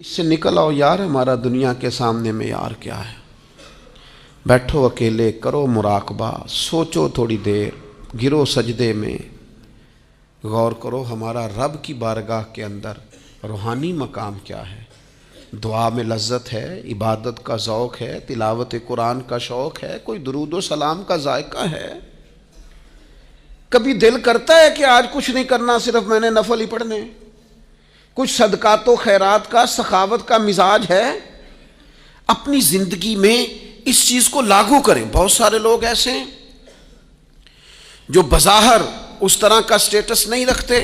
اس سے نکل آؤ یار، ہمارا دنیا کے سامنے معیار کیا ہے؟ بیٹھو اکیلے، کرو مراقبہ، سوچو تھوڑی دیر، گرو سجدے میں، غور کرو ہمارا رب کی بارگاہ کے اندر روحانی مقام کیا ہے۔ دعا میں لذت ہے، عبادت کا ذوق ہے، تلاوت قرآن کا شوق ہے، کوئی درود و سلام کا ذائقہ ہے۔ کبھی دل کرتا ہے کہ آج کچھ نہیں کرنا، صرف میں نے نفل ہی پڑھنے، کچھ صدقات و خیرات کا، سخاوت کا مزاج ہے؟ اپنی زندگی میں اس چیز کو لاگو کریں۔ بہت سارے لوگ ایسے ہیں جو بظاہر اس طرح کا سٹیٹس نہیں رکھتے،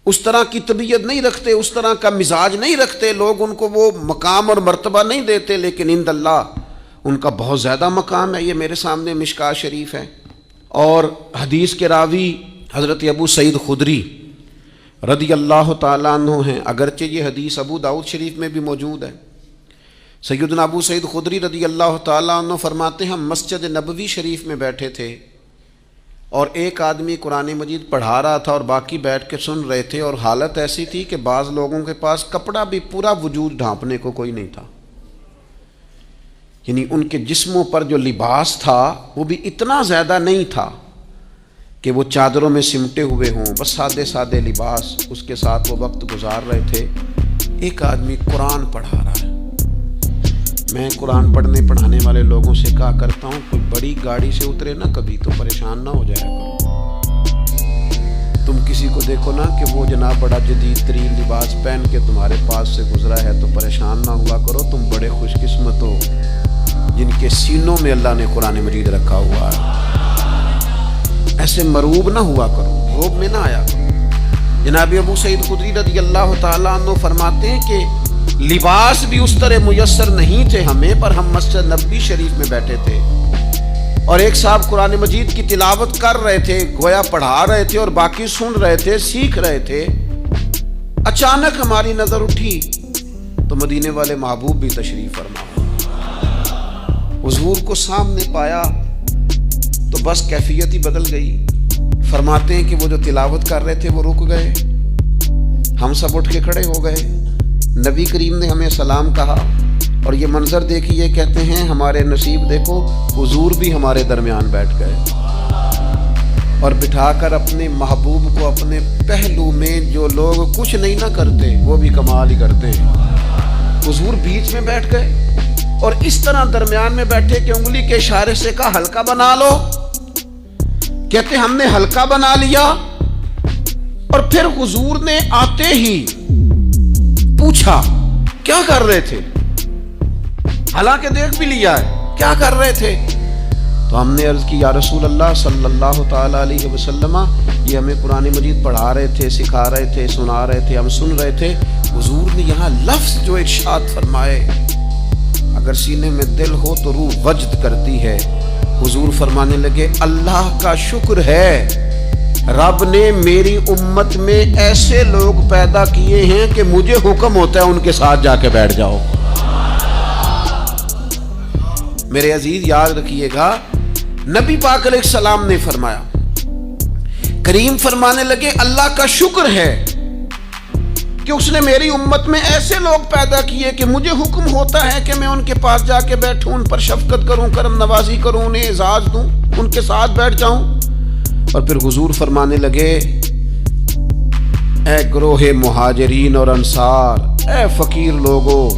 اس طرح کی طبیعت نہیں رکھتے، اس طرح کا مزاج نہیں رکھتے، لوگ ان کو وہ مقام اور مرتبہ نہیں دیتے، لیکن عند اللہ ان کا بہت زیادہ مقام ہے۔ یہ میرے سامنے مشکوٰۃ شریف ہے، اور حدیث کے راوی حضرت ابو سعید خدری رضی اللہ تعالیٰ عنہ ہیں، اگرچہ یہ حدیث ابو داؤد شریف میں بھی موجود ہے۔ سیدنا ابو سعید خدری رضی اللہ تعالیٰ عنہ فرماتے ہیں، ہم مسجد نبوی شریف میں بیٹھے تھے اور ایک آدمی قرآن مجید پڑھا رہا تھا اور باقی بیٹھ کے سن رہے تھے، اور حالت ایسی تھی کہ بعض لوگوں کے پاس کپڑا بھی پورا وجود ڈھانپنے کو کوئی نہیں تھا، یعنی ان کے جسموں پر جو لباس تھا وہ بھی اتنا زیادہ نہیں تھا کہ وہ چادروں میں سمٹے ہوئے ہوں، بس سادے سادے لباس، اس کے ساتھ وہ وقت گزار رہے تھے۔ ایک آدمی قرآن پڑھا رہا ہے۔ میں قرآن پڑھانے والے لوگوں سے کہا کرتا ہوں، کوئی بڑی گاڑی سے اترے نا کبھی تو پریشان نہ ہو جایا کرو۔ تم کسی کو دیکھو نا کہ وہ جناب بڑا جدید ترین لباس پہن کے تمہارے پاس سے گزرا ہے تو پریشان نہ ہوا کرو، تم بڑے خوش قسمت ہو جن کے سینوں میں اللہ نے قرآن مجید رکھا ہوا ہے۔ ایسے مروب نہ ہوا کرو، روب میں نہ آیا کرو۔ جناب ابو سعید خدری رضی اللہ تعالیٰ عنہ فرماتے ہیں کہ لباس بھی اس طرح میسر نہیں تھے ہمیں، پر ہم مسجد نبوی شریف میں بیٹھے تھے اور ایک صاحب قرآن مجید کی تلاوت کر رہے تھے، گویا پڑھا رہے تھے اور باقی سن رہے تھے، سیکھ رہے تھے۔ اچانک ہماری نظر اٹھی تو مدینے والے محبوب بھی تشریف فرما، حضور کو سامنے پایا تو بس کیفیت ہی بدل گئی۔ فرماتے ہیں کہ وہ جو تلاوت کر رہے تھے وہ رک گئے، ہم سب اٹھ کے کھڑے ہو گئے، نبی کریم نے ہمیں سلام کہا، اور یہ منظر دیکھیے، کہتے ہیں ہمارے نصیب دیکھو، حضور بھی ہمارے درمیان بیٹھ گئے اور بٹھا کر اپنے محبوب کو اپنے پہلو میں۔ جو لوگ کچھ نہیں نہ کرتے وہ بھی کمال ہی کرتے ہیں، حضور بیچ میں بیٹھ گئے اور اس طرح درمیان میں بیٹھے کہ انگلی کے اشارے سے کہا ہلکا بنا لو۔ کہتے ہم نے ہلکا بنا لیا، اور پھر حضور نے آتے ہی پوچھا کیا کر رہے تھے، حالانکہ دیکھ بھی لیا ہے کیا کر رہے تھے۔ تو ہم نے عرض کی یا رسول اللہ صلی اللہ تعالی علیہ وسلم، یہ ہمیں قرآن مجید پڑھا رہے تھے، سکھا رہے تھے، سنا رہے تھے، ہم سن رہے تھے۔ حضور نے یہاں لفظ جو ارشاد فرمائے، اگر سینے میں دل ہو تو روح وجد کرتی ہے۔ حضور فرمانے لگے اللہ کا شکر ہے، رب نے میری امت میں ایسے لوگ پیدا کیے ہیں کہ مجھے حکم ہوتا ہے ان کے ساتھ جا کے بیٹھ جاؤ۔ میرے عزیز یاد رکھیے گا، نبی پاک علیہ السلام نے فرمایا، کریم فرمانے لگے اللہ کا شکر ہے کہ اس نے میری امت میں ایسے لوگ پیدا کیے کہ مجھے حکم ہوتا ہے کہ میں ان کے پاس جا کے بیٹھوں، ان پر شفقت کروں، کرم نوازی کروں، انہیں اعزاز دوں، ان کے ساتھ بیٹھ جاؤں۔ اور پھر حضور فرمانے لگے اے گروہ مہاجرین اور انصار، اے فقیر لوگو،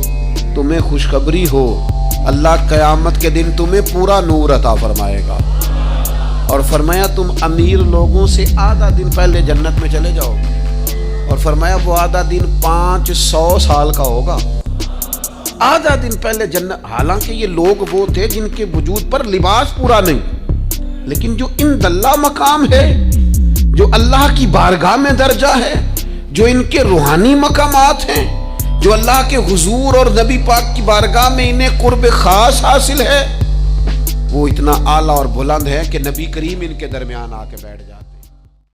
تمہیں خوشخبری ہو، اللہ قیامت کے دن تمہیں پورا نور عطا فرمائے گا، اور فرمایا تم امیر لوگوں سے آدھا دن پہلے جنت میں چلے جاؤ، اور فرمایا وہ آدھا دن 500 سال کا ہوگا، آدھا دن پہلے جنت۔ حالانکہ یہ لوگ وہ تھے جن کے وجود پر لباس پورا نہیں، لیکن جو عند اللہ مقام ہے، جو اللہ کی بارگاہ میں درجہ ہے، جو ان کے روحانی مقامات ہیں، جو اللہ کے حضور اور نبی پاک کی بارگاہ میں انہیں قرب خاص حاصل ہے، وہ اتنا اعلیٰ اور بلند ہے کہ نبی کریم ان کے درمیان آ کے بیٹھ جائے۔